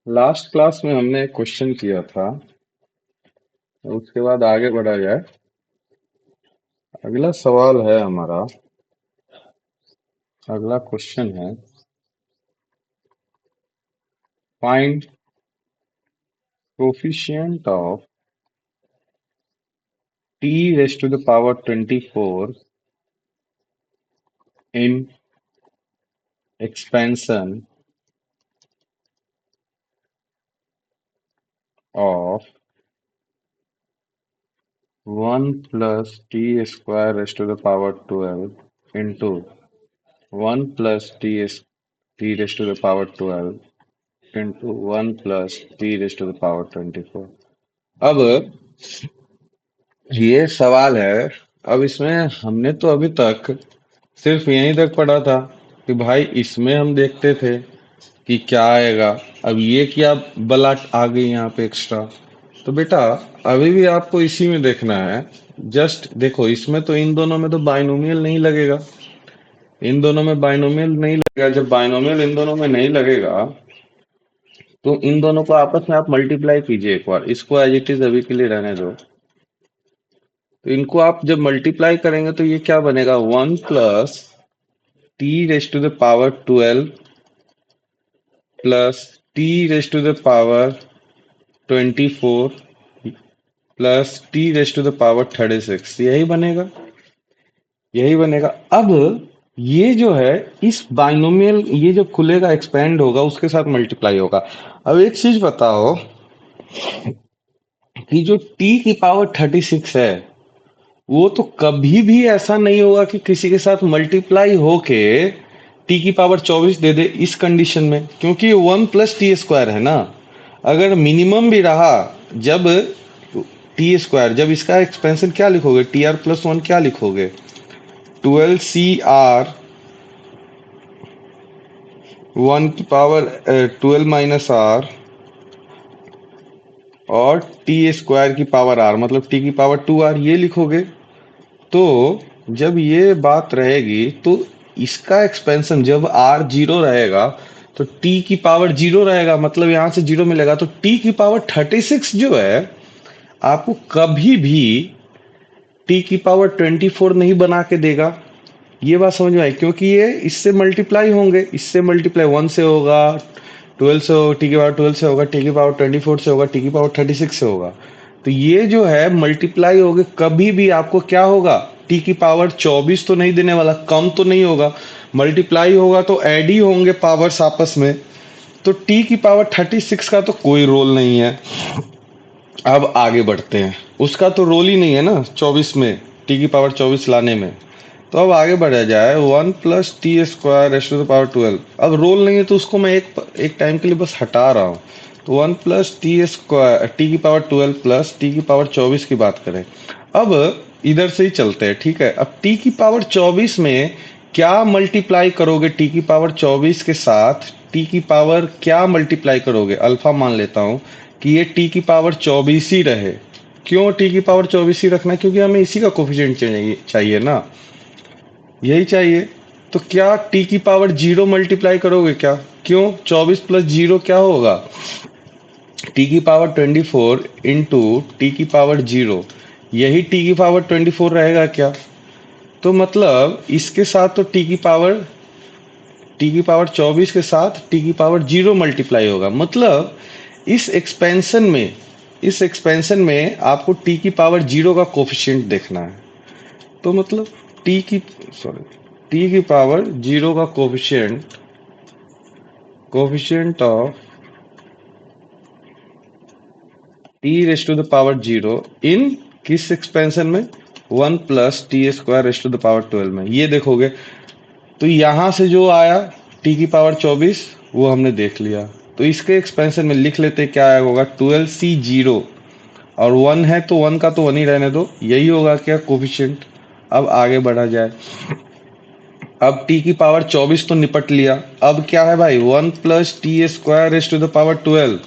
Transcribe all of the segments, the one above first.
Last class में हमने एक क्वेश्चन किया था। उसके बाद आगे बढ़ा जाए। अगला सवाल है हमारा। अगला क्वेश्चन है, find coefficient of t raised to the power 24 in expansion of 1 plus t square raised to the power 12 into 1 plus t raised to the power 12 into 1 plus t raised to the power 24। अब ये सवाल है। अब इसमें हमने तो अभी तक सिर्फ यहीं तक पढ़ा था कि भाई इसमें हम देखते थे कि क्या आएगा। अब ये क्या बला आ गई यहाँ पे एक्स्ट्रा। तो बेटा अभी भी आपको इसी में देखना है। जस्ट देखो, इसमें तो इन दोनों में तो बाइनोमियल नहीं लगेगा। इन दोनों में बाइनोमियल नहीं लगेगा। जब बाइनोमियल इन दोनों में नहीं लगेगा तो इन दोनों को आपस में आप मल्टीप्लाई कीजिए एक बार। इसको एज इट इज अभी के लिए रहने दो। तो इनको आप जब मल्टीप्लाई करेंगे तो ये क्या बनेगा, 1 plus t raise to the power 12 plus t raise to the power 24 plus t raise to the power 36। यही बनेगा। यही बनेगा। अब ये जो है, इस बाइनोमियल ये जब खुलेगा एक्सपेंड होगा उसके साथ मल्टीप्लाई होगा। अब एक चीज बताओ कि जो टी की पावर 36 है वो तो कभी भी ऐसा नहीं होगा कि किसी के साथ मल्टीप्लाई होके टी की पावर 24 दे दे इस कंडीशन में, क्योंकि ये 1 प्लस टी स्क्वायर है ना। अगर मिनिमम भी रहा, जब टी स्क्वायर, जब इसका एक्सपेंशन क्या लिखोगे, टी आर प्लस वन क्या लिखोगे, 12 सी आर 1 की पावर 12 माइनस आर और टी स्क्वायर की पावर आर, मतलब टी की पावर 2 आर, ये लिखोगे। तो जब ये बात रहेगी तो इसका एक्सपेंशन जब आर जीरो रहेगा तो टी की पावर जीरो रहेगा, मतलब यहां से जीरो मिलेगा। तो टी की पावर 36 जो है आपको कभी भी टी की पावर 24 नहीं बना के देगा। ये बात समझ में आई, क्योंकि ये इससे मल्टीप्लाई होंगे। इससे मल्टीप्लाई 1 से होगा, 12 से होगा, टी की पावर 12 से होगा, टी की पावर 24 से होगा, टी की पावर 36 से होगा। तो ये जो है मल्टीप्लाई होगे, कभी भी आपको क्या होगा, टी की पावर 24 तो नहीं देने वाला, कम तो नहीं होगा। मल्टीप्लाई होगा तो ऐड ही होंगे पावर्स आपस में। तो टी की पावर 36 का तो कोई रोल नहीं है। अब आगे बढ़ते हैं। उसका तो रोल ही नहीं है ना 24 में, टी की पावर 24 लाने में। तो अब आगे बढ़ा जाए, 1 plus T square raise to the power 12। अब रोल नहीं है तो उसको मैं एक टाइम के लिए बस हटा रहा हूँ। तो 1 प्लस टी स्क्वायर टी की पावर 12 प्लस टी की पावर 24 की बात करें। अब इधर से ही चलते हैं, ठीक है। अब टी की पावर 24 में क्या मल्टीप्लाई करोगे, टी की पावर 24 के साथ टी की पावर क्या मल्टीप्लाई करोगे, अल्फा मान लेता हूं कि ये टी की पावर 24 ही रहे। क्यों टी की पावर 24 ही रखना है, क्योंकि हमें इसी का कोफिशिएंट चाहिए ना, यही चाहिए। तो क्या टी की पावर जीरो मल्टीप्लाई करोगे क्या, क्यों, 24 प्लस जीरो क्या होगा, टी की पावर 24 इंटू टी की पावर जीरो। यही टी की पावर 24 रहेगा क्या। तो मतलब इसके साथ तो टी की पावर 24 के साथ टी की पावर जीरो मल्टीप्लाई होगा। मतलब इस एक्सपेंशन में इस एक्सपेंशन में आपको टी की पावर जीरो का कोफिशिएंट देखना है। तो मतलब टी की सॉरी टी की पावर जीरो का coefficient coefficient of T raise to the power zero in किस एक्सपेंशन में, 1 plus T square raise to the power 12 में, ये देखोगे। तो यहां से जो आया टी की पावर 24 वो हमने देख लिया। तो इसके एक्सपेंशन में लिख लेते क्या आया होगा, 12 सी जीरो, और 1 है तो 1 का तो 1 ही रहने दो, यही होगा क्या कोफिशिएंट। अब आगे बढ़ा जाए। अब टी की पावर 24 तो निपट लिया। अब क्या है भाई, 1 plus T square raise to the power 12।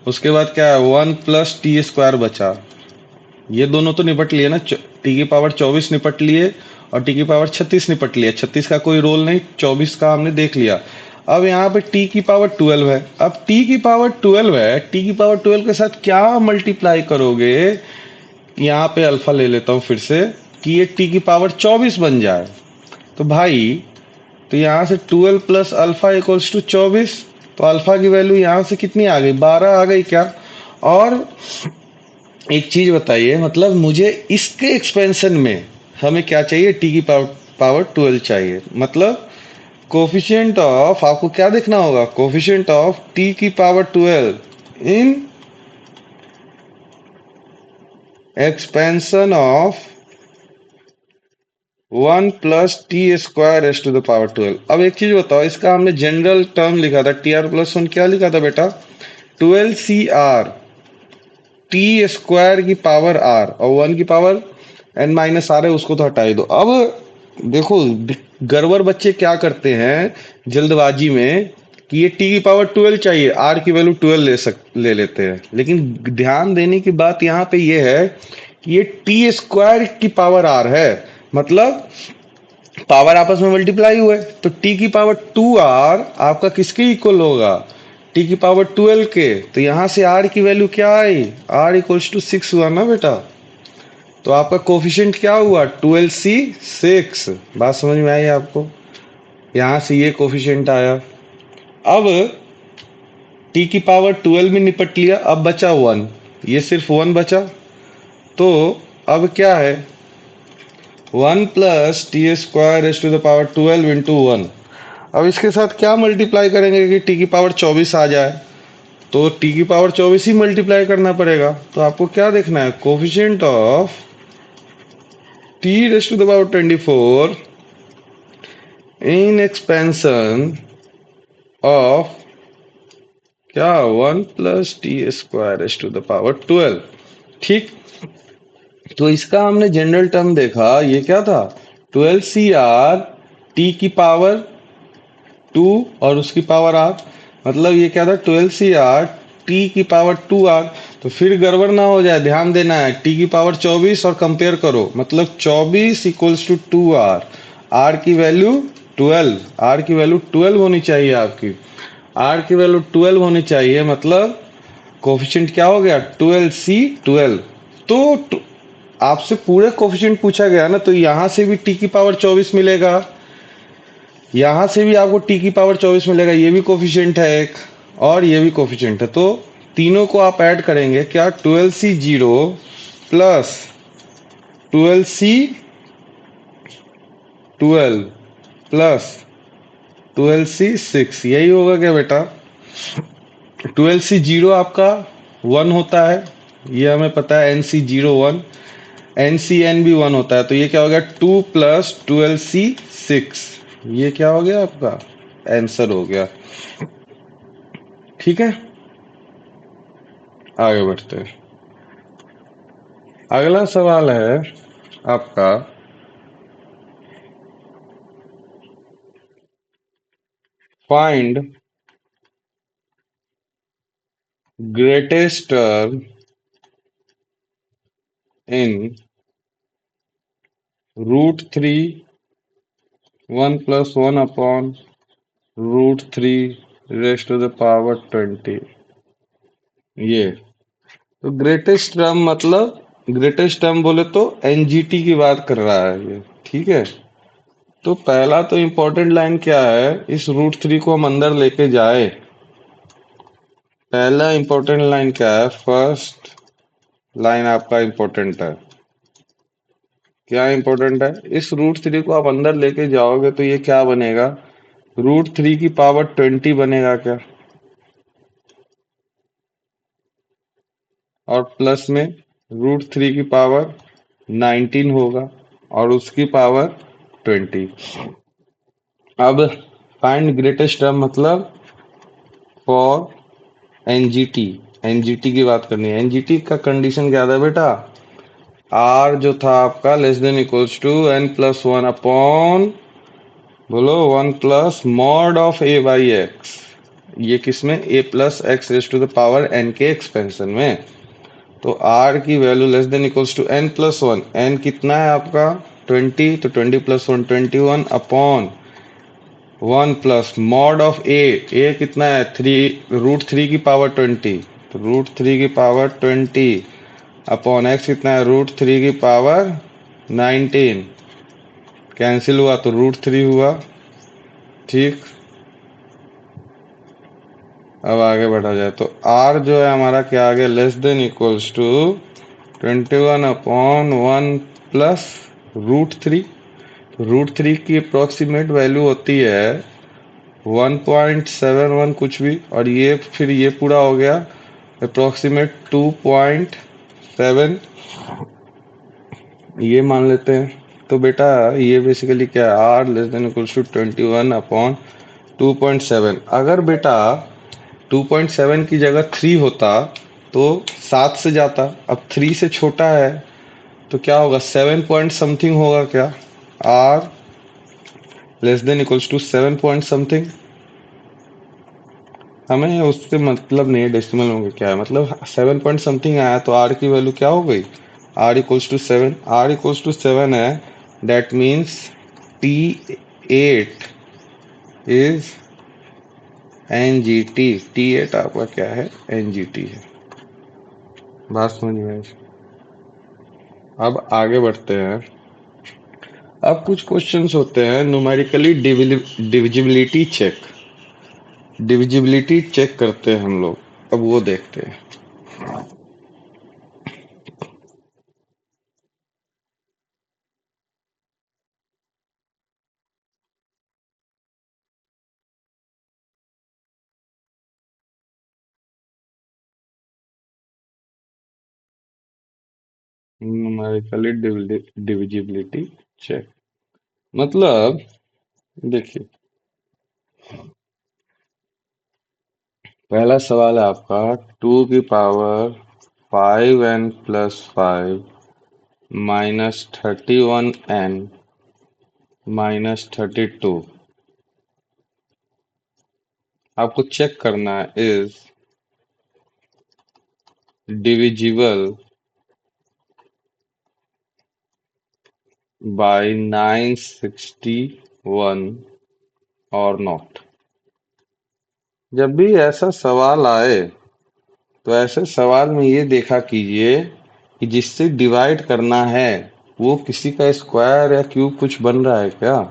उसके बाद क्या है, 1 प्लस टी स्क्वायर बचा। ये दोनों तो निपट लिए ना, टी की पावर 24 निपट लिए और टी की पावर 36 निपट लिया। 36 का कोई रोल नहीं, 24 का हमने देख लिया। अब यहाँ पे t की पावर 12 है। अब t की पावर 12 है, t की पावर 12 के साथ क्या मल्टीप्लाई करोगे, यहाँ पे अल्फा ले लेता हूँ फिर से, कि ये t की पावर 24 बन जाए। तो भाई, तो यहाँ से 12 प्लस अल्फा इक्वल्स टू 24। तो अल्फा की वैल्यू यहाँ से कितनी आ गई, 12 आ गई क्या। और एक चीज बताइए, मतलब मुझे इसके एक्सपेंशन में हमें क्या चाहिए, टी की पावर 12 चाहिए। मतलब कोफिशिएंट ऑफ, आपको क्या देखना होगा, कोफिशिएंट ऑफ टी की power 12 in expansion of 1 plus T square raise to the power 12। अब एक चीज बताओ, इसका हमने जनरल टर्म लिखा था टी आर प्लस 1, क्या लिखा था बेटा, 12 सी आर टी स्क्वायर की पावर आर, और 1 की पावर एन माइनस आर है, उसको तो हटा ही दो। अब देखो, गड़बड़ बच्चे क्या करते हैं जल्दबाजी में, कि ये टी की पावर 12 चाहिए, आर की वैल्यू 12 ले लेते हैं। लेकिन ध्यान देने की बात यहाँ पे ये है कि ये टी स्क्वायर की पावर आर है, मतलब पावर आपस में मल्टीप्लाई हुए। तो टी की पावर 2r आपका किसके इक्वल होगा, टी की पावर 12 के। तो यहां से r की वैल्यू क्या आई, r इक्वल्स टू 6 हुआ ना बेटा। तो आपका कोफिशिएंट क्या हुआ, 12c 6। बात समझ में आई आपको, यहां से ये कोफिशिएंट आया। अब टी की पावर 12 में निपट लिया, अब बचा 1, ये सिर्फ 1 बचा। तो अब क्या है, 1 plus T square raise to the power 12 into 1। अब इसके साथ क्या मल्टीप्लाई करेंगे कि टी की पावर 24 आ जाए, तो टी की पावर 24 ही मल्टीप्लाई करना पड़ेगा। तो आपको क्या देखना है, coefficient of T raise to the power 24 in expansion of क्या, 1 plus T square raise to the power 12। ठीक, तो इसका हमने जनरल टर्म देखा, ये क्या था, 12 सी आर टी की पावर 2 और उसकी पावर आर। मतलब ये क्या था, 12 सी आर टी की पावर 2 आर। तो फिर गड़बड़ ना हो जाए, ध्यान देना है, टी की पावर 24 और कंपेयर करो, मतलब 24 इक्वल्स टू 2 आर, आर की वैल्यू 12, आर की वैल्यू 12 होनी चाहिए आपकी, आर की वैल्यू 12 होनी चाहिए। मतलब कोफिशिएंट क्या हो गया, 12 सी 12। तो आपसे पूरे कोफिशिएंट पूछा गया ना, तो यहां से भी टी की पावर 24 मिलेगा, यहां से भी आपको टी की पावर 24 मिलेगा, ये भी कोफिशिएंट है एक, और ये भी कोफिशिएंट है। तो तीनों को आप ऐड करेंगे, क्या, 12c0 plus 12c12 plus 12c6, यही होगा क्या बेटा। 12c0 आपका 1 होता है, ये हमें पता है, nc0 1, ncn भी 1 होता है। तो ये क्या हो गया, 2 प्लस 12c6, ये क्या हो गया आपका आंसर हो गया। ठीक है, आगे बढ़ते हैं। अगला सवाल है आपका, find greatest term in √3 1 plus 1 upon √3 raise to the power 20। ये तो ग्रेटेस्ट टर्म, मतलब ग्रेटेस्ट टर्म बोले तो एनजीटी की बात कर रहा है ये, ठीक है। तो पहला तो इंपॉर्टेंट लाइन क्या है, इस √3 को हम अंदर लेके जाए, पहला इंपॉर्टेंट लाइन क्या है, फर्स्ट लाइन आपका इंपॉर्टेंट है। क्या इंपॉर्टेंट है, इस √3 को आप अंदर लेके जाओगे तो ये क्या बनेगा, √3 की पावर 20 बनेगा क्या, और प्लस में √3 की पावर 19 होगा, और उसकी पावर 20। अब फाइंड ग्रेटेस्ट टर्म, मतलब फॉर एनजीटी, एनजीटी की बात करनी है। एनजीटी का कंडीशन क्या था बेटा, आर जो था आपका less than equals to n plus 1 upon, बोलो, 1 plus mod of a by X. ये किसमें, a plus x raise to the power n के एक्सपेंशन में। तो r की value less than equals to n plus 1, n कितना है आपका 20, तो 20 plus 1 21 upon 1 plus mod of A कितना है 3 √3 की पावर 20, तो √3 की पावर 20 अपॉन एक्स कितना है √3 की पावर 19, कैंसिल हुआ तो √3 हुआ। ठीक, अब आगे बढ़ा जाए तो आर जो है हमारा क्या आ गया less than equals to 21/1 plus √3। √3 की अप्रोक्सीमेट वैल्यू होती है 1.71 कुछ भी, और ये फिर ये पूरा हो गया अप्रोक्सीमेट 2.7, ये मान लेते हैं। तो बेटा ये बेसिकली क्या है r less than equals to 21/2.7। अगर बेटा 2.7 की जगह 3 होता तो 7 से जाता, अब 3 से छोटा है तो क्या होगा 7 पॉइंट समथिंग होगा क्या, r less than equals to 7 point something. हमें उससे मतलब नहीं है डेसिमल में क्या है, मतलब 7 पॉइंट समथिंग आया तो आर की वैल्यू क्या हो गई, r equals to 7, r equals to 7 है, that means T8 is NGT। T8 आपका क्या है NGT है। बात समझ में आई? अब आगे बढ़ते हैं। अब कुछ क्वेश्चंस होते हैं numerically divisibility check, divisibility check करते हैं हम लोग, अब वो देखते हैं। न्यूमेरिकली डिविजिबिलिटी चेक मतलब देखिए, पहला सवाल है आपका 2 की पावर 5n+5 -31n-32 आपको चेक करना है इज डिविजिबल बाय 961 और नॉट। जब भी ऐसा सवाल आए तो ऐसे सवाल में ये देखा कीजिए कि जिससे डिवाइड करना है वो किसी का स्क्वायर या क्यूब कुछ बन रहा है क्या।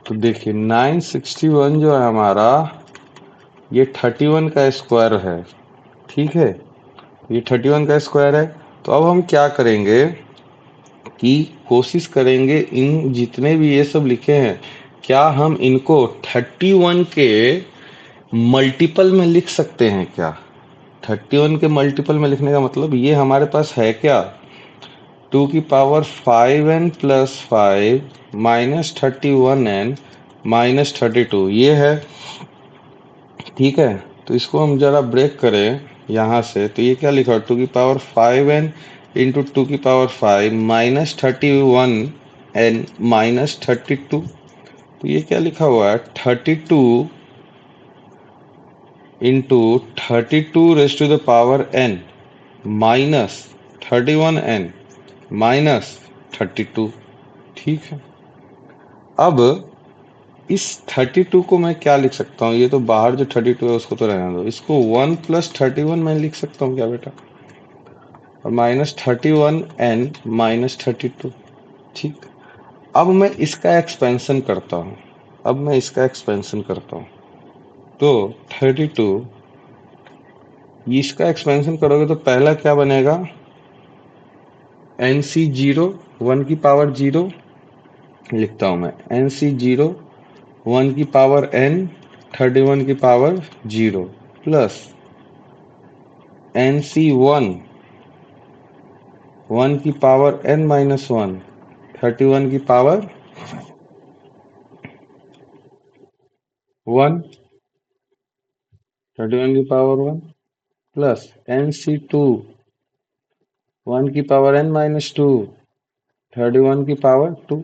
तो देखिए 961 जो है हमारा ये 31 का स्क्वायर है, ठीक है, ये 31 का स्क्वायर है। तो अब हम क्या करेंगे कि कोशिश करेंगे इन जितने भी ये सब लिखे हैं क्या हम इनको 31 के मल्टीपल में लिख सकते हैं क्या। 31 के मल्टीपल में लिखने का मतलब ये हमारे पास है क्या 2 की पावर 5n+5 -31n-32 ये है, ठीक है। तो इसको हम जरा ब्रेक करें यहाँ से तो ये क्या लिखा 2 की पावर 5n इंटू 2 की पावर 5 -31n-32, तो ये क्या लिखा हुआ है 32 into 32 raise to the power n -31n-32, ठीक है। अब इस 32 को मैं क्या लिख सकता हूँ, ये तो बाहर जो 32 है उसको तो रहने दो, इसको 1+31 मैं लिख सकता हूँ क्या बेटा, और -31n-32, ठीक। अब मैं इसका एक्सपेंशन करता हूँ, तो 32 इसका एक्सपेंशन करोगे तो पहला क्या बनेगा NC0 1 की पावर 0 लिखता हूँ मैं, NC0 1 की पावर n 31 की पावर 0 प्लस NC1 1 की पावर n-1 31 की पावर 1 31 की पावर 1 प्लस NC2 1 की पावर n-2 31 की पावर 2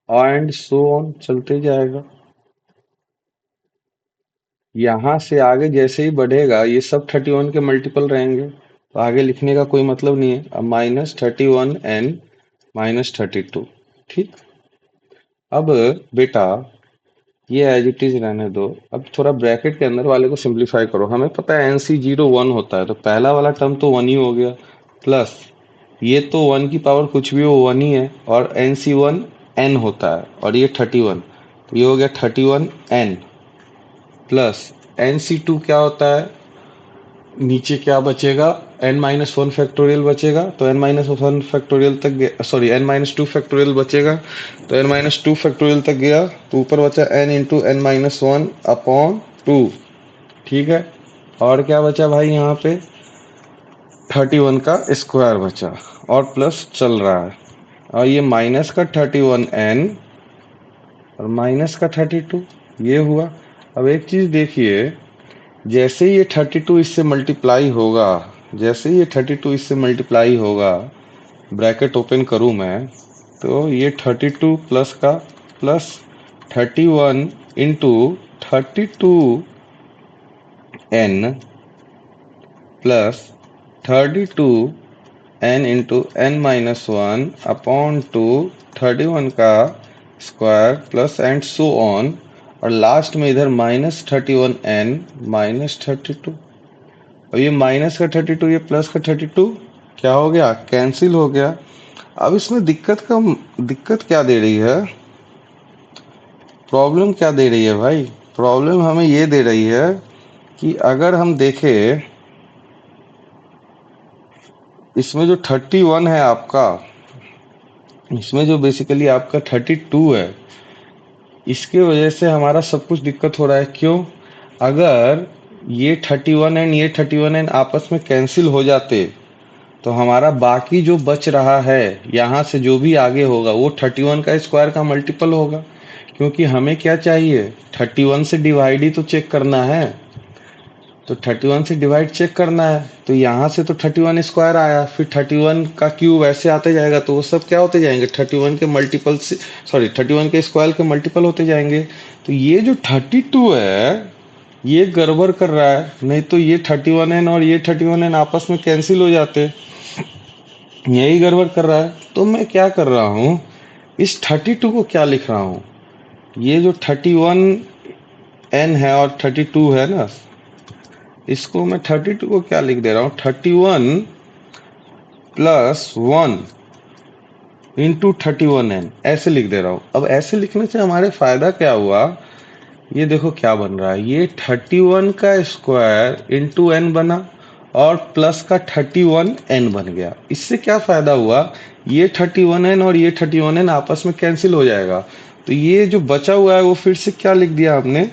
एंड सो ऑन चलते जाएगा। यहाँ से आगे जैसे ही बढ़ेगा ये सब 31 के मल्टीपल रहेंगे तो आगे लिखने का कोई मतलब नहीं है। अब -31n-32, ठीक। अब बेटा ये एज इट इज रहने दो। अब थोड़ा ब्रैकेट के अंदर वाले को सिंप्लीफाई करो। हमें पता है NC0 1 होता है, तो पहला वाला टर्म तो 1 ही हो गया, प्लस ये तो 1 की पावर कुछ भी हो 1 ही है, और NC1 n होता है, और ये 31, तो ये हो गया 31n, प्लस NC2 क्या होता है, नीचे क्या बचेगा, n-1 फैक्टोरियल बचेगा, तो n-1 फैक्टोरियल तक गया, सॉरी n-2 फैक्टोरियल बचेगा, तो n-2 फैक्टोरियल तक गया, तो ऊपर बचा n इंटू n-1 अपॉन 2। ठीक है, और क्या बचा भाई यहाँ पे, 31 का स्क्वायर बचा, और प्लस चल रहा है, और ये माइनस का 31n और माइनस का 32, ये हुआ। अब एक चीज देखिए, जैसे ही ये 32 इससे मल्टीप्लाई होगा, जैसे ही ये 32 इससे मल्टीप्लाई होगा, ब्रैकेट ओपन करूं मैं, तो ये 32 प्लस का plus 31 into 32n plus 32n into n-1 upon 2, 31 का square plus and so on, और लास्ट में इधर -31n -32, और ये माइनस का 32, ये प्लस का 32 क्या हो गया, कैंसिल हो गया। अब इसमें दिक्कत क्या दे रही है, प्रॉब्लम क्या दे रही है भाई, प्रॉब्लम हमें ये दे रही है कि अगर हम देखें, इसमें जो 31 है आपका, इसमें जो बेसिकली आपका 32 है, इसके वजह से हमारा सब कुछ दिक्कत हो रहा है। क्यों, अगर ये 31 एंड ये 31 एंड आपस में कैंसिल हो जाते, तो हमारा बाकी जो बच रहा है यहाँ से जो भी आगे होगा, वो 31 का स्क्वायर का मल्टीपल होगा, क्योंकि हमें क्या चाहिए, 31 से डिवाइड ही तो चेक करना है, तो 31 से डिवाइड चेक करना है, तो यहाँ से तो 31 स्क्वायर आया, फिर 31 का क्यूब ऐसे आते जाएगा, तो वो सब क्या होते जाएंगे, 31 के मल्टीपल से, सॉरी 31 के स्क्वायर के मल्टीपल होते जाएंगे। तो ये जो 32 है, ये गड़बड़ कर रहा है, नहीं तो ये 31n और ये 31n आपस में कैंसिल हो जाते, यही गड़बड़ कर रहा है। तो मैं क्या कर रहा हूँ, इस 32 को क्या लिख रहा हूँ, ये जो 31n है और 32 है ना, इसको मैं 32 को क्या लिख दे रहा हूँ, 31 प्लस 1 इंटू 31n ऐसे लिख दे रहा हूँ। अब ऐसे लिखने से हमारे फायदा क्या हुआ, ये देखो क्या बन रहा है, ये 31 का स्क्वायर इंटू n बना, और प्लस का 31n बन गया। इससे क्या फायदा हुआ, ये 31n और ये 31n आपस में कैंसिल हो जाएगा, तो ये जो बचा हुआ है वो फिर से क्या लिख दिया हमने,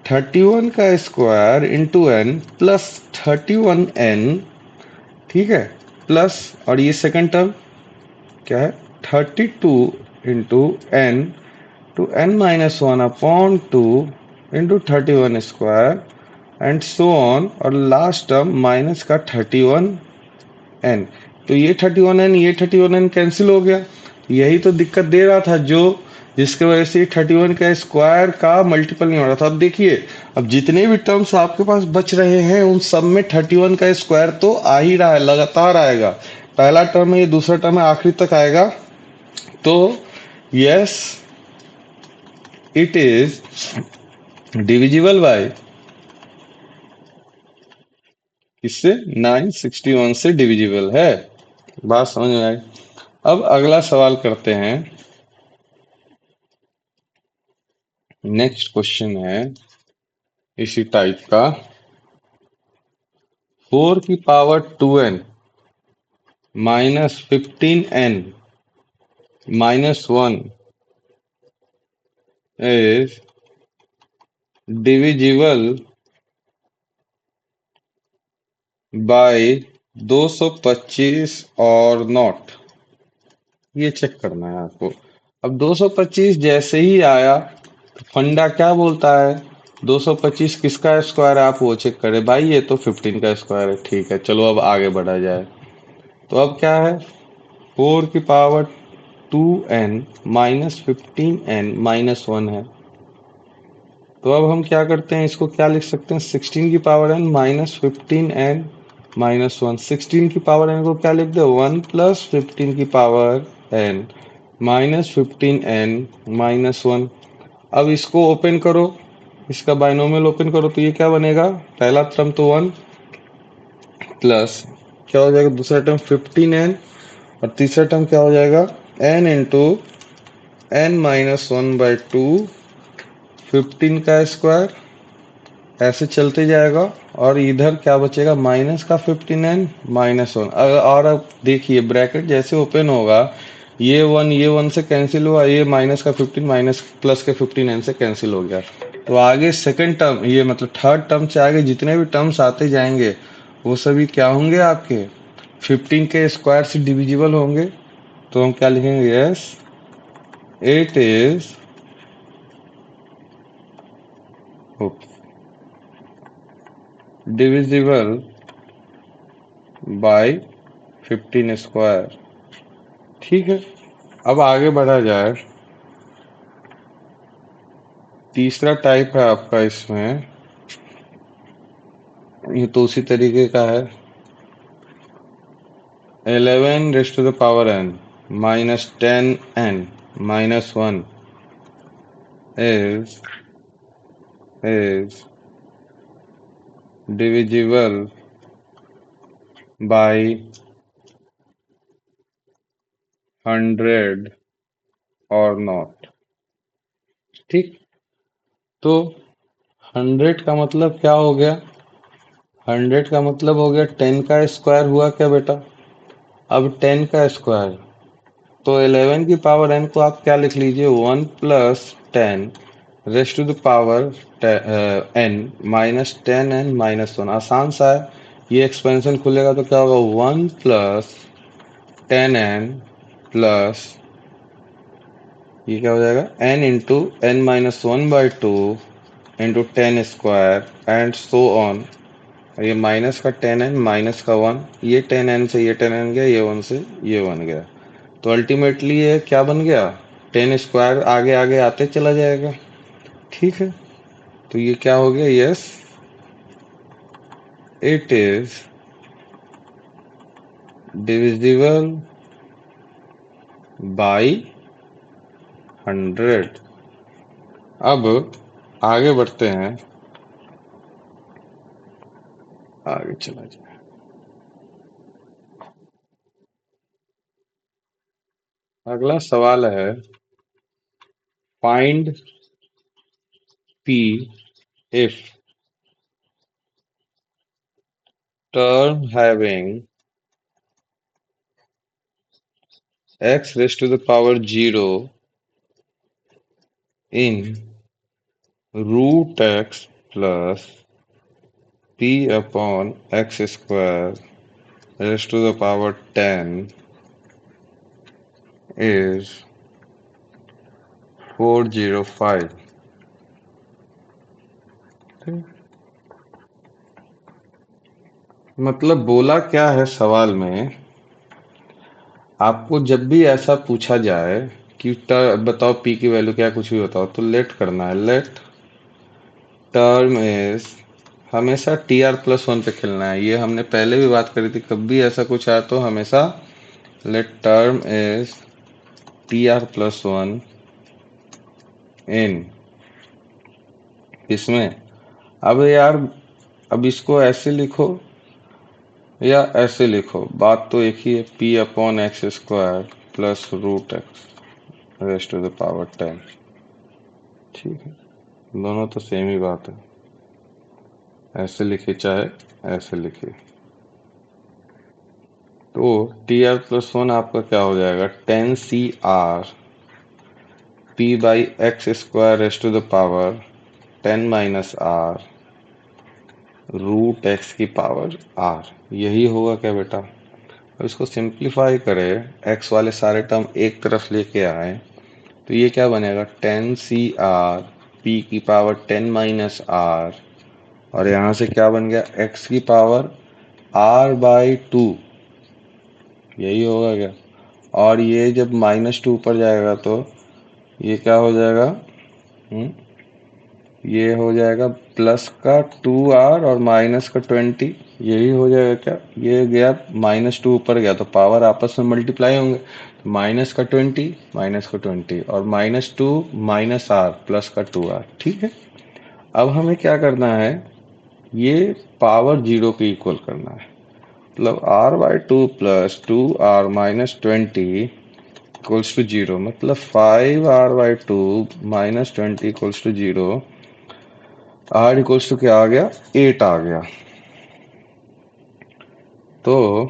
31 का square into n plus 31n, ठीक है, प्लस, और ये सेकंड टर्म क्या है, 32 into n to n-1 upon 2 into 31 square and so on, और लास्ट टर्म माइनस का 31n, तो ये 31n ये 31n कैंसिल हो गया। यही तो दिक्कत दे रहा था, जो जिसके वजह से 31 का स्क्वायर का मल्टीपल नहीं हो रहा था। अब देखिए, अब जितने भी टर्म्स आपके पास बच रहे हैं उन सब में 31 का स्क्वायर तो आ ही रहा है, लगातार आएगा, पहला टर्म है, ये दूसरा टर्म है, आखिरी तक आएगा। तो yes, it is divisible by, इससे 961 से डिविजिबल है। बात समझ में आई। अब अगला सवाल करते हैं। नेक्स्ट क्वेश्चन है इसी टाइप का, 4 की power 2n -15n -1 is divisible by 225 और नॉट, ये चेक करना है आपको। अब 225 जैसे ही आया, फंडा क्या बोलता है, 225 किसका स्क्वायर है, आप वो चेक करें भाई, ये तो 15 का स्क्वायर है, ठीक है, चलो अब आगे बढ़ा जाए। तो अब क्या है, 4 की पावर 2n -15n -1 है, तो अब हम क्या करते हैं, इसको क्या लिख सकते हैं, 16 की पावर n -15n -1, 16 की पावर n को क्या लिख दे, 1 प्लस 15 की पावर n -15n -1, अब इसको ओपन करो, इसका बाइनोमियल ओपन करो तो ये क्या बनेगा, पहला टर्म तो 1 प्लस क्या हो जाएगा दूसरा टर्म 15n, और तीसरा टर्म क्या हो जाएगा n इंटू n-1/2 15 का स्क्वायर, ऐसे चलते जाएगा। और इधर क्या बचेगा माइनस का 15n -1। और अब देखिए ब्रैकेट जैसे ओपन होगा ये 1 से कैंसिल हुआ, ये माइनस का 15 माइनस प्लस के 15n से कैंसिल हो गया। तो आगे सेकंड टर्म ये मतलब थर्ड टर्म से आगे जितने भी टर्म्स आते जाएंगे वो सभी क्या होंगे आपके 15 के स्क्वायर से डिविजिबल होंगे। तो हम क्या लिखेंगे, yes it is divisible by 15 square. ठीक है, अब आगे बढ़ा जाए। तीसरा टाइप है आपका इसमें, ये तो उसी तरीके का है, 11 raised to the power n minus 10n minus 1 is divisible by 100 or not। ठीक, तो 100 का मतलब क्या हो गया, 100 का मतलब हो गया 10 का स्क्वायर हुआ क्या बेटा। अब 10 का स्क्वायर तो 11 की पावर n को आप क्या लिख लीजिए 1 plus 10 raised to the power n minus 10n minus 1। आसान सा है, ये एक्सपेंशन खुलेगा तो क्या होगा 1 प्लस 10n प्लस ये क्या हो जाएगा n into n-1/2 into 10 square and so on. ये माइनस का 10n माइनस का 1, ये 10n से ये 10n गया, ये 1 से ये 1 गया। तो अल्टीमेटली ये क्या बन गया 10 स्क्वायर आगे आगे आते चला जाएगा। ठीक है, तो ये क्या हो गया, yes it is divisible by 100। अब आगे बढ़ते हैं, आगे चला जाए। अगला सवाल है find p if term having x raised to the power 0 in root x plus p upon x square raised to the power 10 is 405। मतलब बोला क्या है सवाल में, आपको जब भी ऐसा पूछा जाए कि बताओ p की वैल्यू क्या, कुछ भी बताओ तो लेट करना है, लेट टर्म इज हमेशा tr+1 पे खेलना है। ये हमने पहले भी बात करी थी, कभी भी ऐसा कुछ आया तो हमेशा लेट टर्म इज tr+1 इन इसमें। अब यार अब इसको ऐसे लिखो या ऐसे लिखो, बात तो एक ही है, p/x² plus root x raised to the power 10। ठीक है, दोनों तो सेम ही बात है, ऐसे लिखे चाहे ऐसे लिखे। तो tr+1 आपका क्या हो जाएगा 10 CR p/x² raised to the power 10 minus r root x की पावर r, यही होगा क्या बेटा। अब इसको सिंप्लीफाई करें, x वाले सारे टर्म एक तरफ लेके आए तो ये क्या बनेगा 10 CR p की पावर 10 माइनस r, और यहाँ से क्या बन गया x की पावर r/2, यही होगा क्या। और ये जब -2 ऊपर जाएगा तो ये क्या हो जाएगा, ये हो जाएगा प्लस का 2r और माइनस का 20, यही हो जाएगा क्या? ये गया -2 ऊपर गया तो पावर आपस में मल्टीप्लाई होंगे, माइनस का 20 माइनस का 20 और -2 माइनस r प्लस का 2r। ठीक है, अब हमें क्या करना है, ये पावर 0 के इक्वल करना है, मतलब r/2 plus 2r minus 20 equals to 0, मतलब 5r/2 minus 20 equals to 0। r equals to क्या आ गया? 8 आ गया। तो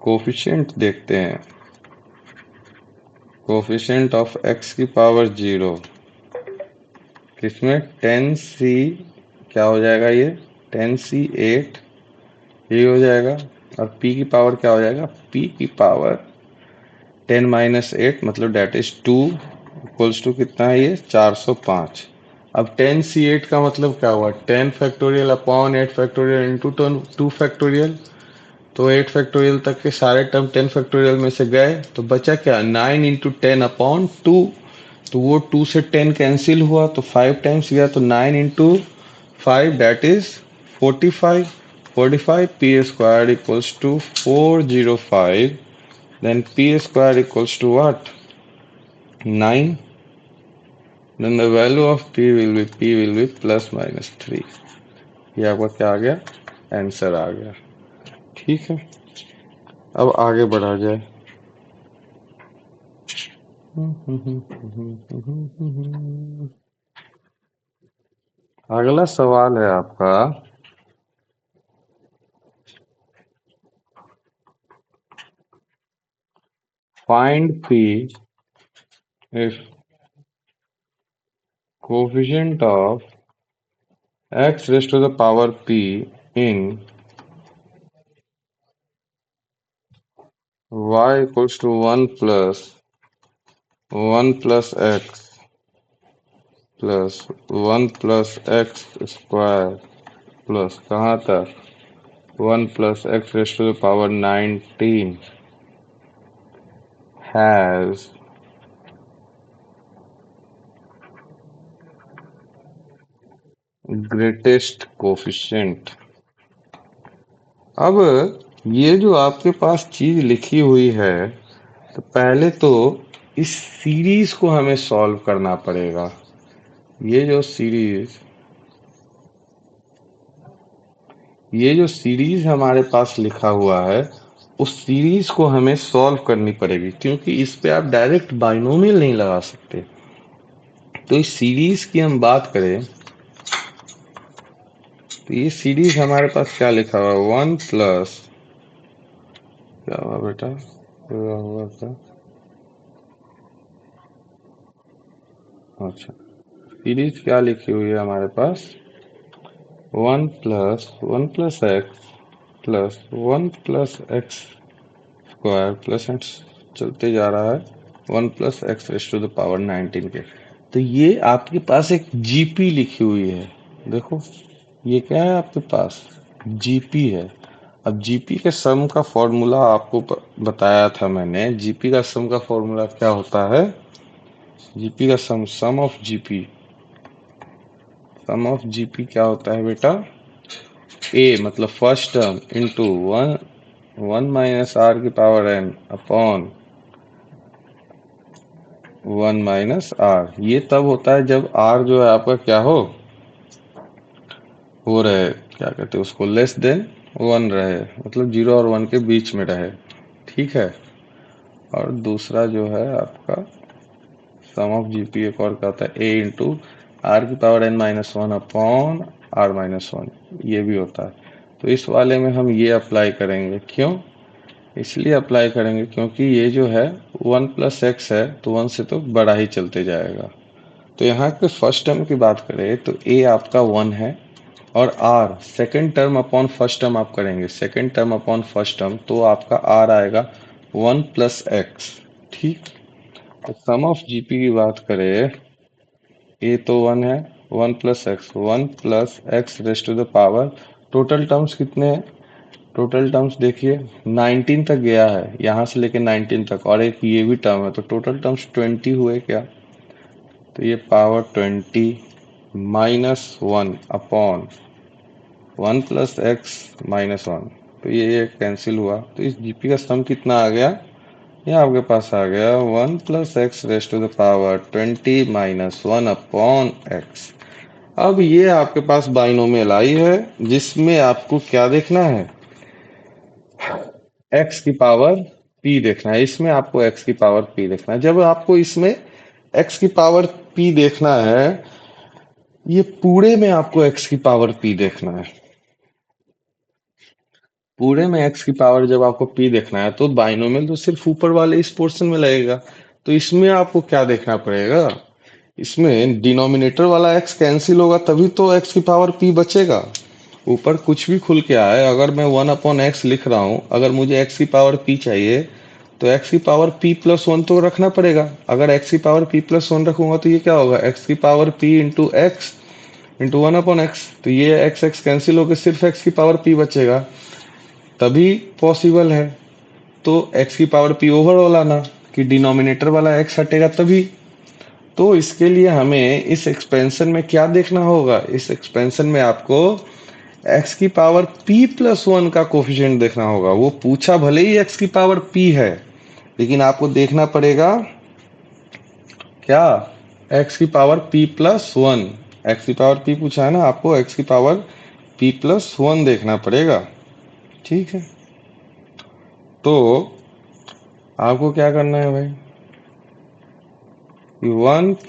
कोफिशिएंट देखते हैं, कोफिशिएंट ऑफ x की पावर 0 किसमें 10c, क्या हो जाएगा ये 10c 8, ये हो जाएगा। और p की पावर क्या हो जाएगा? p की पावर 10 माइनस 8 मतलब डेट इज 2 इक्वल्स टू कितना है ये 405। अब 10c8 का मतलब क्या हुआ? 10 factorial upon 8 factorial into 2 factorial. तो 8 फैक्टोरियल तक के सारे टर्म 10 फैक्टोरियल में से गए, तो बचा क्या 9 इंटू 10 अपॉन 2। तो वो 2 से 10 कैंसिल हुआ तो 5 टाइम्स गया, तो 9 into 5 that is 45। 45 p square equals to 405, then p square equals to what? 9. Then the value of p will be plus minus 3। ये आपका क्या आ गया? आंसर आ गया। ठीक है, अब आगे बढ़ा जाए। अगला सवाल है आपका, find p if coefficient of x raised to the power p in y equals to 1 plus x plus 1 plus x square plus कहाँ तक 1 plus x raised to the power 19 has greatest coefficient। अब ये जो आपके पास चीज लिखी हुई है, तो पहले तो इस सीरीज को हमें सॉल्व करना पड़ेगा। ये जो सीरीज हमारे पास लिखा हुआ है, उस सीरीज को हमें सॉल्व करनी पड़ेगी, क्योंकि इस पे आप डायरेक्ट बाइनोमियल नहीं लगा सकते। तो इस सीरीज की हम बात करें तो ये सीरीज हमारे पास क्या लिखा हुआ है, 1 प्लस क्या हुआ बेटा, पूरा हुआ था, अच्छा सीरीज क्या लिखी हुई है हमारे पास, 1 plus plus 1 plus x square plus x चलते जा रहा है 1 plus x raise to the power 19 के। तो ये आपके पास एक जीपी लिखी हुई है, देखो ये क्या है आपके पास, जीपी है। अब जीपी के सम का फॉर्मूला आपको बताया था मैंने, जीपी का सम का फॉर्मूला क्या होता है, जीपी का सम ऑफ जीपी क्या होता है बेटा, ए मतलब first term into 1 minus R की power N upon 1 minus R. ये तब होता है जब आर जो है आपका क्या हो रहे, क्या कहते हैं उसको, लेस देन 1 रहे, मतलब 0 और 1 के बीच में रहे। ठीक है, और दूसरा जो है आपका सम ऑफ जीपी एक और क्या होता है, ए इंटू आर की power N minus 1 upon r minus 1, ये भी होता है। तो इस वाले में हम ये अप्लाई करेंगे, क्यों इसलिए अप्लाई करेंगे क्योंकि ये जो है 1 प्लस एक्स है, तो 1 से तो बड़ा ही चलते जाएगा। तो यहाँ पे फर्स्ट टर्म की बात करें तो ए आपका 1 है, और r second term upon first term आप करेंगे, second term upon first term, तो आपका आर आएगा 1 प्लस एक्स। ठीक, तो सम ऑफ जीपी की बात करें, ए तो 1 है, 1 plus x raise to the power, total terms कितने हैं, टोटल टर्म्स देखिए 19 तक गया है, यहाँ से लेके 19 तक, और एक ये भी टर्म है, तो टोटल टर्म्स 20 हुए क्या, तो ये पावर 20 -1 अपॉन 1 + x - 1। तो ये कैंसिल हुआ, तो इस जीपी का सम कितना आ गया? ये आपके पास आ गया 1 + x⁻20 - 1 अपॉन x। अब ये आपके पास बाइनोमियल आई है, जिसमें आपको क्या देखना है? x की पावर p देखना है। इसमें आपको x की पावर p देखना है। जब आपको इसमें x की पावर p देखना है, ये पूरे में आपको x की पावर p देखना है। पूरे में x की पावर जब आपको p देखना है, तो बाइनोमियल तो सिर्फ ऊपर वाले इस पोर्शन में लगेगा। तो इसमें आपको क्या देखना पड़ेगा? इसमें डिनोमिनेटर वाला x कैंसिल होगा, तभी तो x की पावर p बचेगा। ऊपर कुछ भी खुल के आए, अगर मैं 1/x लिख रहा हूं, अगर मुझे x की पावर p चाहिए, तो x की पावर p+1 तो रखना पड़ेगा। अगर x की पावर p+1 रखूंगा, तो ये क्या होगा? x की power p into x into 1/x। तो ये x x कैंसिल होकर सिर्फ x की पावर p बचेगा, तभी पॉसिबल है। तो x की पावर p ओवरऑल आना, कि डिनोमिनेटर वाला x हटेगा तभी। तो इसके लिए हमें इस एक्सपेंशन में क्या देखना होगा? इस एक्सपेंशन में आपको x की पावर p+1 का कोफिशिएंट देखना होगा। वो पूछा भले ही x की पावर p है, लेकिन आपको देखना पड़ेगा क्या? x की पावर p+1। x की पावर p पूछा है ना, आपको x की पावर p+1 देखना पड़ेगा। ठीक है, तो आपको क्या करना है भाई? 1 +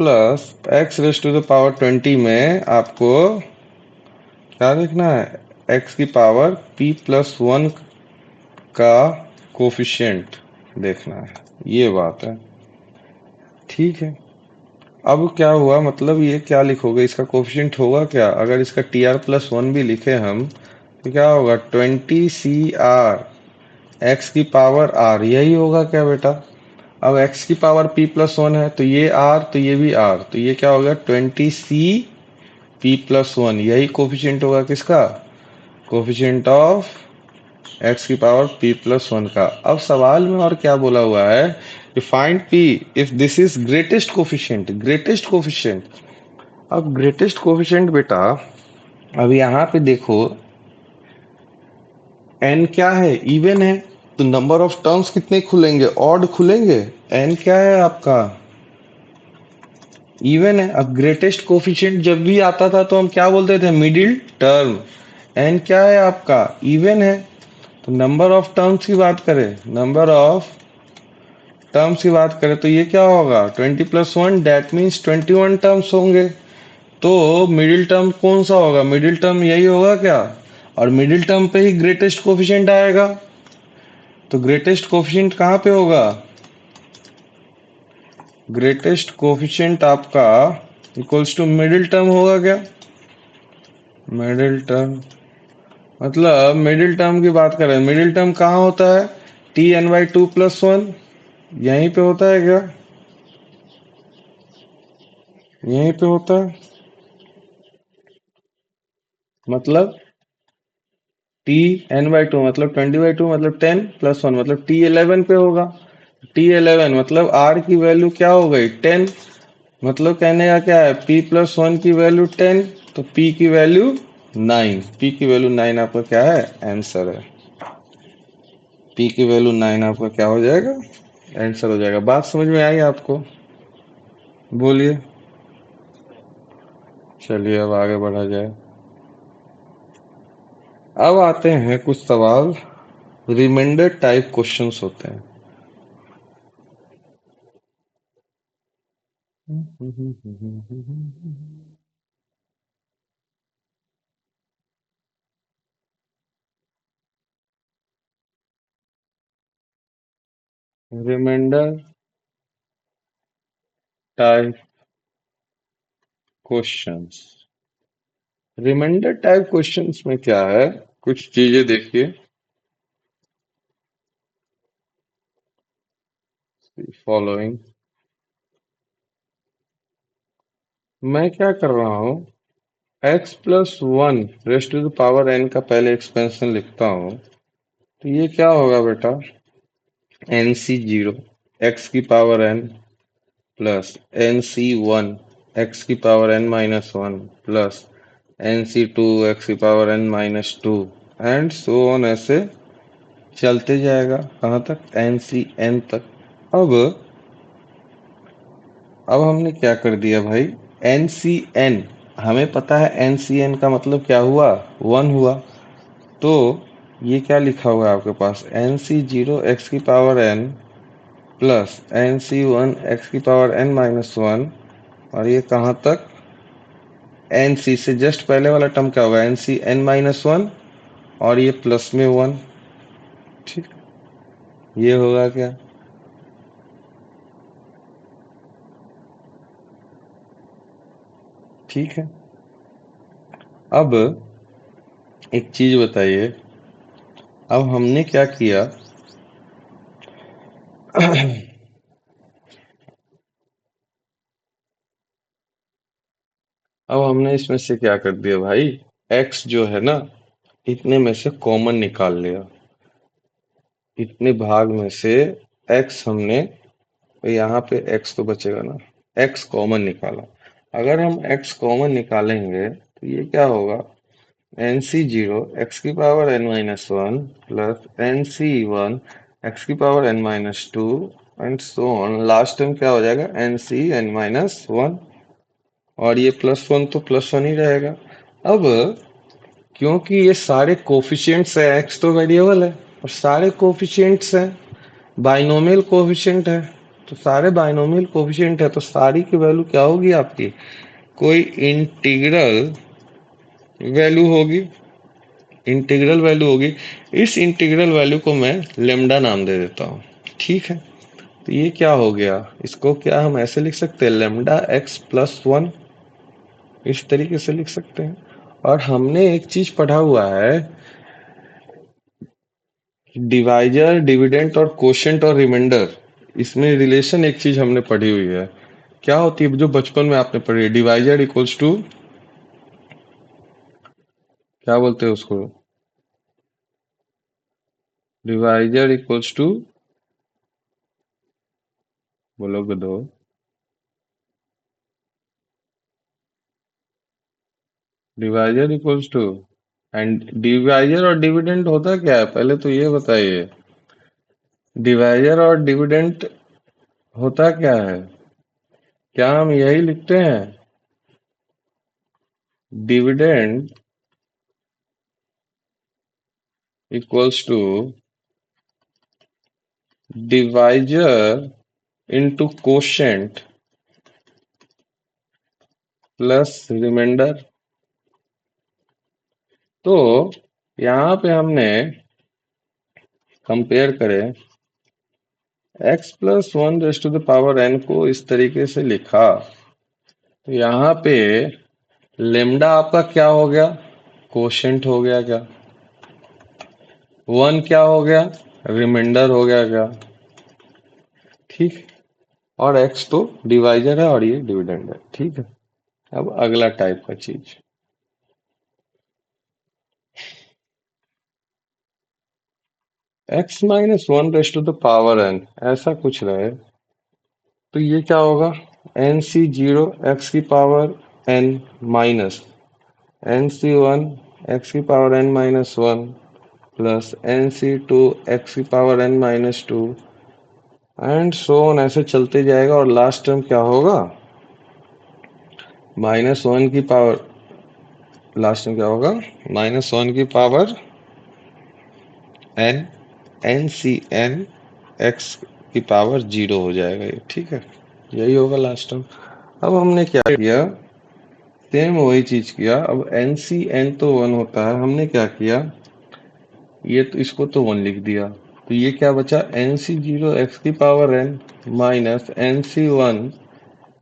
x⁻20 में आपको क्या देखना है? x की पावर p+1 का कोफिशिएंट देखना है। ये बात है। ठीक है, अब क्या हुआ, मतलब ये क्या लिखोगे? इसका कोफिशिएंट होगा क्या? अगर इसका tr+1 भी लिखे हम, तो क्या होगा? 20 CR x की पावर r, यही होगा क्या बेटा? अब x की पावर p+1 है, तो ये r, तो ये भी r, तो ये क्या होगा? 20 C p+1, यही कोफिशिएंट होगा किसका? कोफिशिएंट ऑफ x की पावर p+1 का। अब सवाल में और क्या बोला हुआ है कि find p if this is greatest coefficient. Greatest coefficient, अब ग्रेटेस्ट कोफिशिएंट बेटा, अब यहाँ पे देखो, n क्या है? इवन है, तो नंबर ऑफ टर्म्स कितने खुलेंगे? ऑड खुलेंगे। n क्या है आपका? इवन है। अब ग्रेटेस्ट कोफिशिएंट जब भी आता था, तो हम क्या बोलते थे? Middle term. n क्या है आपका? इवन है। तो नंबर ऑफ टर्म्स की बात करें, नंबर ऑफ टर्म्स की बात करें, तो ये क्या होगा? 20+1, दैट मीन्स 21 टर्म्स होंगे। तो मिडिल टर्म कौन सा होगा? मिडिल टर्म यही होगा क्या? और मिडिल टर्म पे ही ग्रेटेस्ट कोफिशिएंट आएगा। तो ग्रेटेस्ट कोफिशिएंट कहाँ पे होगा? ग्रेटेस्ट कोफिशिएंट आपका इक्वल्स टू मिडिल टर्म होगा क्या? मिडिल टर्म, मतलब मिडिल टर्म की बात करें, मिडिल टर्म कहाँ होता है? Tn/2+1, यहीं पे होता है क्या? यहीं पे होता है। मतलब Tn/2 मतलब 20/2 मतलब 10+1 मतलब T11 पे होगा। T11 मतलब r की वैल्यू क्या हो गई? 10। मतलब कहने का क्या है? p+1 की वैल्यू 10, तो p की वैल्यू 9। p की वैल्यू 9 आपका क्या है? आंसर है। p की वैल्यू 9 आपका क्या हो जाएगा? आंसर हो जाएगा। बात समझ में आई आपको? बोलिए। चलिए अब आगे बढ़ा जाए। अब आते हैं कुछ सवाल, रिमाइंडर टाइप क्वेश्चंस होते हैं। Remainder type questions. Remainder type questions में क्या है? कुछ चीजें देखिए, फॉलोइंग। मैं क्या कर रहा हूँ? x+1 का पहले एक्सपेंशन लिखता हूँ, तो ये क्या होगा बेटा? nc0 x की power n plus nc1 X की power N minus one plus N C two X की power N minus two and so on, ऐसे चलते जाएगा कहाँ तक, एन सी एन तक। अब अब हमने क्या कर दिया भाई, एन सी एन, हमें पता है एन सी एन का मतलब क्या हुआ, वन हुआ। तो ये क्या लिखा हुआ है आपके पास, एन सी जीरो एक्स की power n plus N C one x की पावर एन माइनस वन, और ये कहाँ तक, एन सी से जस्ट पहले वाला टर्म क्या होगा, N C N minus one, और ये प्लस में वन। ठीक, ये होगा क्या, ठीक है। अब एक चीज बताइए, अब हमने क्या किया, अब हमने इसमें से क्या कर दिया भाई, x जो है ना, इतने में से कॉमन निकाल लिया, इतने भाग में से x हमने, तो यहाँ पे x तो बचेगा ना, x कॉमन निकाला। अगर हम x कॉमन निकालेंगे तो ये क्या होगा, एन सी जीरो एक्स की power N minus one plus N C one x की power N minus two and so on, last term क्या हो जाएगा, N C N minus one, और ये प्लस वन तो प्लस वन ही रहेगा। अब क्योंकि ये सारे कोफिशिएंट्स है, एक्स तो वेरिएबल है और सारे कोफिशिएंट्स हैं, बाइनोमियल कोफिशिएंट है, तो सारे बाइनोमियल कोफिशिएंट है, तो सारी की वैल्यू क्या होगी आपकी, कोई इंटीग्रल वैल्यू होगी, इंटीग्रल वैल्यू होगी। इस इंटीग्रल वैल्यू को मैं लेमडा नाम दे देता हूँ, ठीक है। तो ये क्या हो गया, इसको क्या हम ऐसे लिख सकते हैं, लेमडा एक्स प्लस वन, इस तरीके से लिख सकते हैं। और हमने एक चीज पढ़ा हुआ है, डिवाइजर डिविडेंड और कोशेंट और रिमाइंडर, इसमें रिलेशन एक चीज हमने पढ़ी हुई है, क्या होती है जो बचपन में आपने पढ़ी है, डिवाइजर इक्वल्स टू, क्या बोलते हैं उसको, डिवाइजर इक्वल्स टू, बोलोगे दो, divisor equals to, and divisor और डिविडेंड होता क्या है, पहले तो ये बताइए, डिवाइजर और डिविडेंड होता क्या है, क्या हम यही लिखते हैं, dividend equals to divisor into quotient plus remainder. तो यहाँ पे हमने कंपेयर करें, x plus one raise to the power n को इस तरीके से लिखा, तो यहाँ पे लेमडा आपका क्या हो गया, कोशेंट हो गया क्या, वन क्या हो गया, रिमाइंडर हो गया क्या, ठीक। और x तो डिवाइजर है और ये डिविडेंड है, ठीक है। अब अगला टाइप का चीज, x minus one raise to the power n, ऐसा कुछ रहे, तो ये क्या होगा, एन सी जीरो एक्स की पावर n माइनस एन सी वन एक्स की power n minus one plus N C two X की power n minus two and so on, ऐसे चलते जाएगा, और लास्ट टर्म क्या होगा, माइनस वन की पावर, लास्ट टर्म क्या होगा, माइनस वन की power n, N C N x की पावर जीरो हो जाएगा ये, ठीक है। यही होगा लास्ट टर्म। अब हमने क्या किया, सेम वही चीज किया, अब एन सी एन तो वन होता है, हमने क्या किया, ये तो इसको तो वन लिख दिया, तो ये क्या बचा, एन सी जीरो एक्स की पावर एन माइनस एन सी वन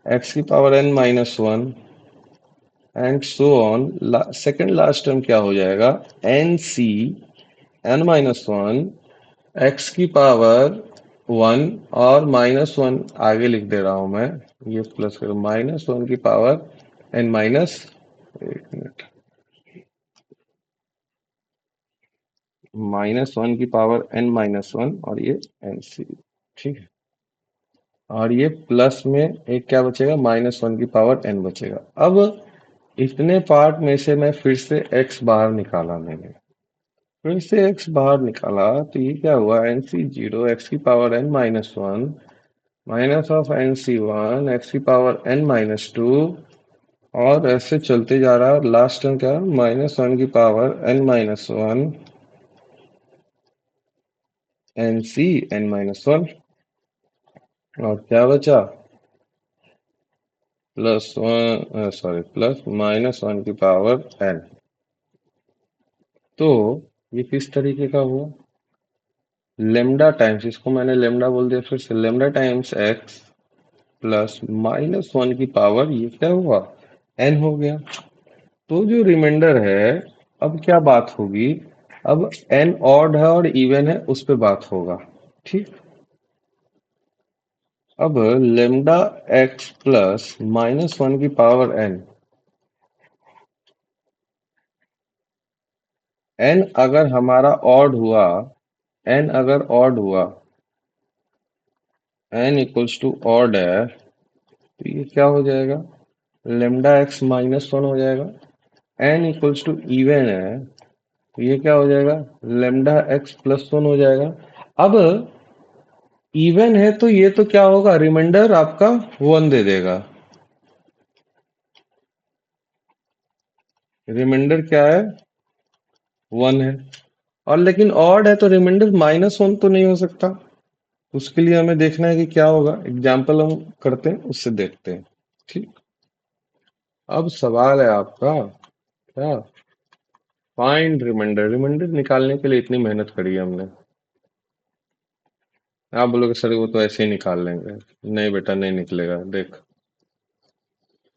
एक्स की power N minus one and so on, second last term क्या हो जाएगा, N C N minus one x की पावर वन, और माइनस वन आगे लिख दे रहा हूं मैं, ये प्लस करो, माइनस वन की पावर एन माइनस, एक मिनट, माइनस वन की पावर एन माइनस वन, और ये एन सी, ठीक है। और ये प्लस में एक क्या बचेगा, -1 की पावर n बचेगा। अब इतने पार्ट में से मैं फिर से x बाहर निकाला, मैंने फिर से x बाहर निकाला, तो ये क्या हुआ, nc0 x की power n-1 minus of nc1 x की पावर n-2, और ऐसे चलते जा रहा है। लास्ट टर्म क्या, -1 की पावर n-1 nc n-1, और क्या बचा, प्लस -1 की पावर n। तो ये किस तरीके का हुआ, लेमडा टाइम्स, इसको मैंने लेमडा बोल दिया, फिर से लेमडा टाइम्स x प्लस -1 की पावर, ये क्या हुआ, n हो गया। तो जो रिमाइंडर है, अब क्या बात होगी, अब n ऑड है और इवन है, उस पे बात होगा। ठीक, अब लेमडा x प्लस -1 की पावर n, n अगर हमारा ऑड हुआ, n अगर ऑड हुआ, n इक्वल्स टू ऑड है, तो ये क्या हो जाएगा, लेमडा x -1 हो जाएगा। n इक्वल्स टू इवन है, तो ये क्या हो जाएगा, लेमडा x +1 हो जाएगा। अब इवन है तो ये तो क्या होगा, रिमाइंडर आपका 1 दे देगा। रिमाइंडर क्या है, 1 है। और लेकिन ऑड है तो रिमाइंडर -1 तो नहीं हो सकता। उसके लिए हमें देखना है कि क्या होगा, एग्जाम्पल हम करते हैं, उससे देखते हैं। ठीक, अब सवाल है आपका क्या, फाइंड रिमाइंडर। रिमाइंडर निकालने के लिए इतनी मेहनत करी है हमने। आप बोलोगे सर वो तो ऐसे ही निकाल लेंगे, नहीं बेटा नहीं निकलेगा। देख,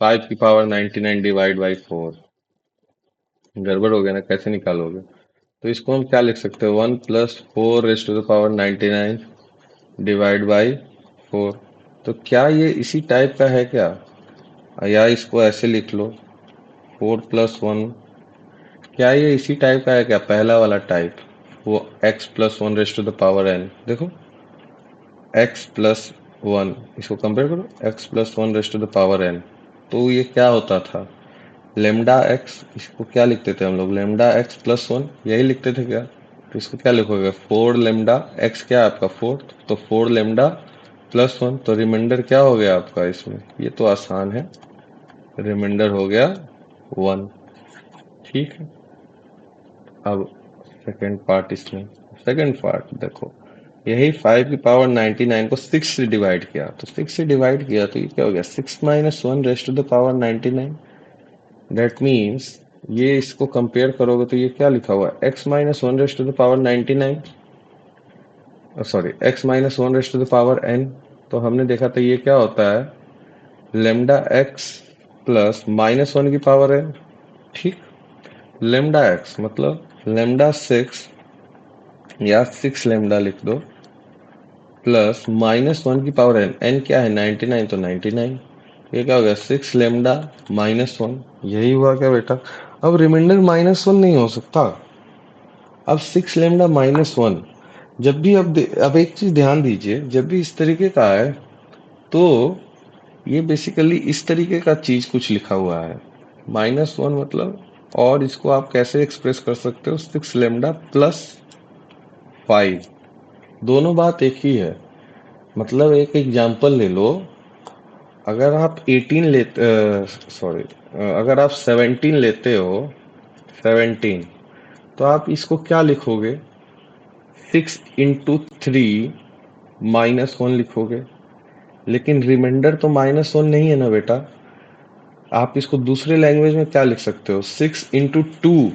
5 की पावर 99 डिवाइड बाई 4, गड़बड़ हो गया ना, कैसे निकालोगे। तो इसको हम क्या लिख सकते हैं, 1 plus 4 raise to the power 99 divide by 4। तो क्या ये इसी टाइप का है क्या, या इसको ऐसे लिख लो, 4 + 1, क्या ये इसी टाइप का है क्या, पहला वाला टाइप, वो x plus 1 raise to the power n। देखो x+1, इसको कंपेयर करो, x+1 raise to the power n। तो ये क्या होता था, लेमडा x, इसको क्या लिखते थे हम लोग, लेमडा x+1, यही लिखते थे क्या। तो इसको क्या लिखोगे, 4 लेमडा x, क्या है आपका 4, तो 4 लेमडा +1, तो रिमाइंडर क्या हो गया आपका इसमें, ये तो आसान है, रिमाइंडर हो गया 1। ठीक है, अब सेकंड पार्ट, इसमें सेकंड पार्ट देखो, यही 5 की पावर 99 को 6 से डिवाइड किया, तो 6 से डिवाइड किया तो ये क्या हो गया, 6 - 1 raise to the power 99। That means ये इसको कंपेयर करोगे तो ये क्या लिखा हुआ है, x-1 raise to the power 99, sorry x-1 raise to the power n। तो हमने देखा था ये क्या होता है, लेमडा x प्लस -1 की पावर n। ठीक, लेमडा x मतलब लेमडा 6, या 6 लेमडा लिख दो, प्लस -1 की पावर n, n क्या है 99, तो 99, ये क्या हो गया, 6 लेमडा -1, यही हुआ क्या बेटा। अब रिमाइंडर -1 नहीं हो सकता। अब 6 लेमडा -1, जब भी अब एक चीज ध्यान दीजिए, जब भी इस तरीके का है, तो ये बेसिकली इस तरीके का चीज कुछ लिखा हुआ है, -1 मतलब, और इसको आप कैसे एक्सप्रेस कर सकते हो, 6 लेमडा +5, दोनों बात एक ही है। मतलब एक एग्जांपल ले लो, अगर आप 18 लेते, सॉरी, अगर आप 17 लेते हो, 17, तो आप इसको क्या लिखोगे, 6 × 3 -1 लिखोगे। लेकिन रिमाइंडर तो -1 नहीं है ना बेटा, आप इसको दूसरे लैंग्वेज में क्या लिख सकते हो, 6 × 2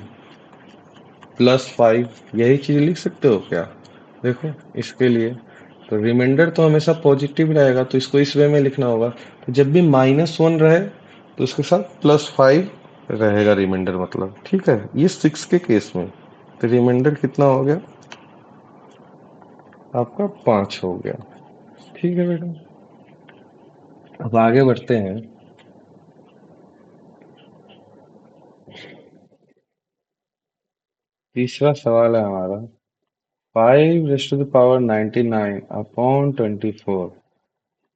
+5, यही चीज लिख सकते हो क्या। देखो इसके लिए तो रिमाइंडर तो हमेशा पॉजिटिव रहेगा, तो इसको इस वे में लिखना होगा। तो जब भी -1 रहे, तो उसके साथ +5 रहेगा रिमाइंडर, मतलब ठीक है, ये 6 के केस में। तो रिमाइंडर कितना हो गया आपका, 5 हो गया। ठीक है बेटा, अब आगे बढ़ते हैं। तीसरा सवाल है हमारा, 5 raise to the power 99 upon 24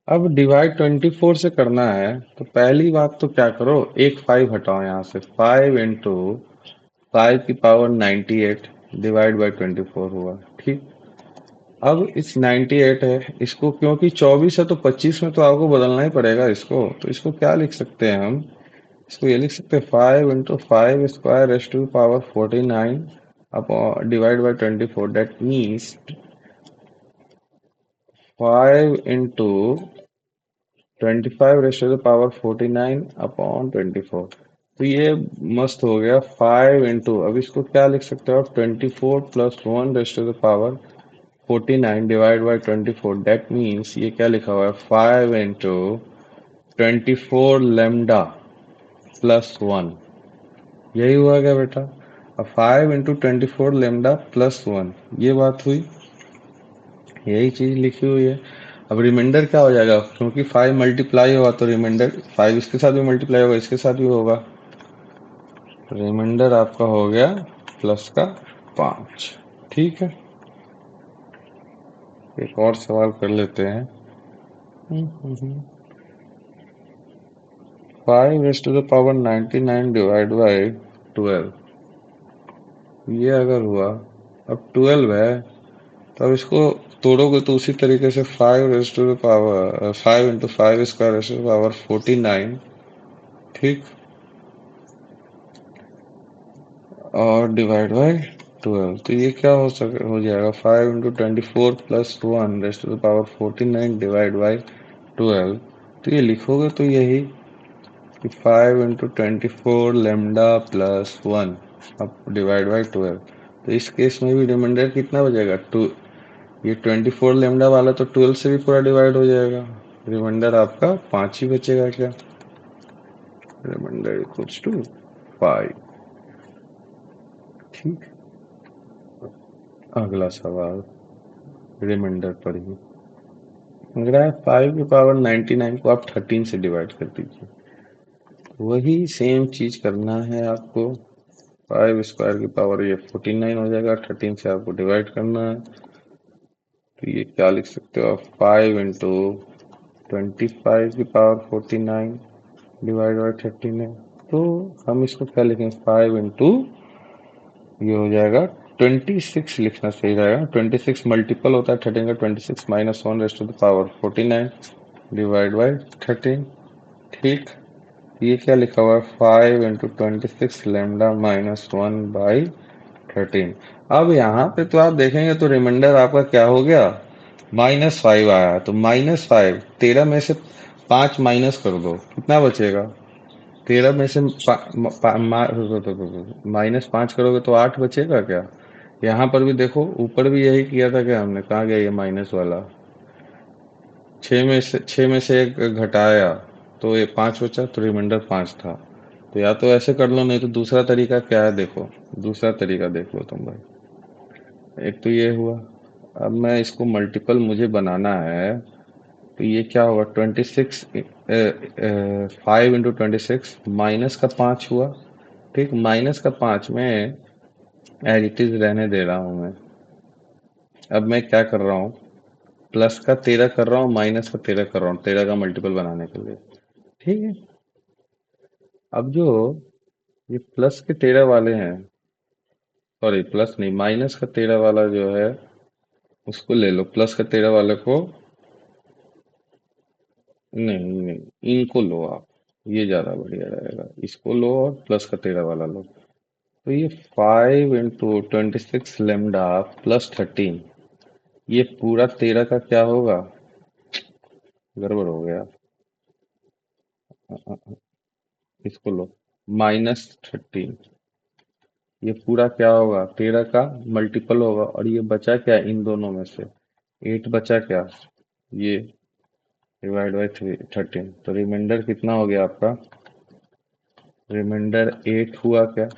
अब डिवाइड 24 से करना है तो पहली बात तो क्या करो, एक 5 हटाओ यहाँ से। 5 इंटू 5 की पावर 98 डिवाइड बाई 24 हुआ। ठीक, अब इस 98 है, इसको क्योंकि 24 है तो 25 में तो आपको बदलना ही पड़ेगा इसको। तो इसको क्या लिख सकते हैं हम, इसको ये लिख सकते हैं 5 into 5 square raise to power 49 upon divide by 24। That means 5 into 25 raise to power 49 upon 24। तो ये मस्त हो गया। 5 इंटू, अब इसको क्या लिख सकते हो आप, 24 + 1 raise to the power 49 divide by 24। That means ये क्या लिखा हुआ है, 5 इंटू 24 लेमडा +1। यही हुआ क्या बेटा। अब 5 इंटू 24 लेमडा +1, ये बात हुई, यही चीज लिखी हुई है। अब रिमाइंडर क्या हो जाएगा, क्योंकि 5 मल्टीप्लाई होगा तो रिमाइंडर 5 इसके साथ भी मल्टीप्लाई होगा, इसके साथ भी होगा। रिमाइंडर आपका हो गया +5। ठीक है, एक और सवाल कर लेते हैं। 5 raise to the power 99 divide by 12, ये अगर हुआ, अब 12 है तो अब इसको तोड़ोगे तो उसी तरीके से 5 into 5 square raise to the power 49। और डिवाइड बाय 12, तो ये क्या हो जाएगा, 5 into 24 + 1 raise to the power 49 divide by 12। तो ये लिखोगे तो यही कि 5 इंटू 24 लेमडा +1 अब डिवाइड बाय 12। तो इस केस में भी रिमाइंडर कितना बचेगा, 2। ये 24 लेमडा वाला तो 12 से भी पूरा डिवाइड हो जाएगा, रिमाइंडर आपका 5 ही बचेगा। क्या, रिमाइंडर इक्वल्स टू 5। ठीक, अगला सवाल रिमाइंडर पर ही लग रहा है। 5 की पावर 99 को आप 13 से डिवाइड कर दीजिए। वही सेम चीज करना है आपको। 5 स्क्वायर की पावर ये 49 हो जाएगा, 13 से आपको डिवाइड करना है। तो ये क्या लिख सकते हो आप, 5 इंटू 25 की पावर 49 डिवाइड बाई 13 है। तो हम इसको क्या लिखेंगे, 5 इंटू, ये हो जाएगा 26 लिखना सही रहेगा। 26 मल्टीपल होता है 13 का, 26 -1 raise to the power 49 divide by 13। ठीक, ये क्या लिखा हुआ है, 5 इंटू 26 लेमडा -1/13। अब यहाँ पे तो आप देखेंगे तो रिमाइंडर आपका क्या हो गया, -5 आया। तो -5, 13 में से 5 माइनस कर दो, कितना बचेगा, 13 में से -5 करोगे तो 8 बचेगा क्या। यहाँ पर भी देखो, ऊपर भी यही किया था क्या हमने, कहाँ गया ये माइनस वाला, 6 में से 1 घटाया तो ये 5 बचा, तो रिमाइंडर 5 था। तो या तो ऐसे कर लो, नहीं तो दूसरा तरीका क्या है, देखो दूसरा तरीका देख लो तुम भाई। एक तो ये हुआ, अब मैं इसको मल्टीपल मुझे बनाना है। तो ये क्या होगा, 26 5 इंटू 26 -5 हुआ। ठीक, -5 में एज इट इज रहने दे रहा हूं मैं। अब मैं क्या कर रहा हूँ, प्लस का 13 कर रहा हूँ, माइनस का 13 कर रहा हूँ, 13 का मल्टीपल बनाने के लिए। ठीक है, अब जो ये प्लस के 13 वाले हैं, सॉरी प्लस नहीं, माइनस का 13 वाला जो है उसको ले लो, प्लस का 13 वाले को नहीं नहीं, इनको लो आप, ये ज्यादा बढ़िया रहेगा। इसको लो और प्लस का 13 वाला लो। तो ये 5 इंटू 26 लेमडा +13, ये पूरा 13 का क्या होगा, गड़बड़ हो गया। इसको लो, -13, ये पूरा क्या होगा, 13 का मल्टीपल होगा। और ये बचा क्या इन दोनों में से, 8 बचा क्या, ये डिवाइड बाई 13। तो रिमाइंडर कितना हो गया आपका, रिमाइंडर 8 हुआ क्या।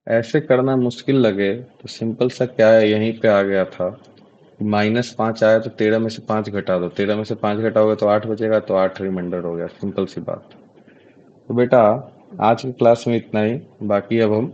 ऐसे करना मुश्किल लगे तो सिंपल सा क्या है, यहीं पे आ गया था, -5 आया तो 13 में से 5 घटा दो, 13 में से 5 घटाओगे तो 8 बचेगा, तो 8 रिमाइंडर हो गया, सिंपल सी बात। तो बेटा आज की क्लास में इतना ही, बाकी अब हम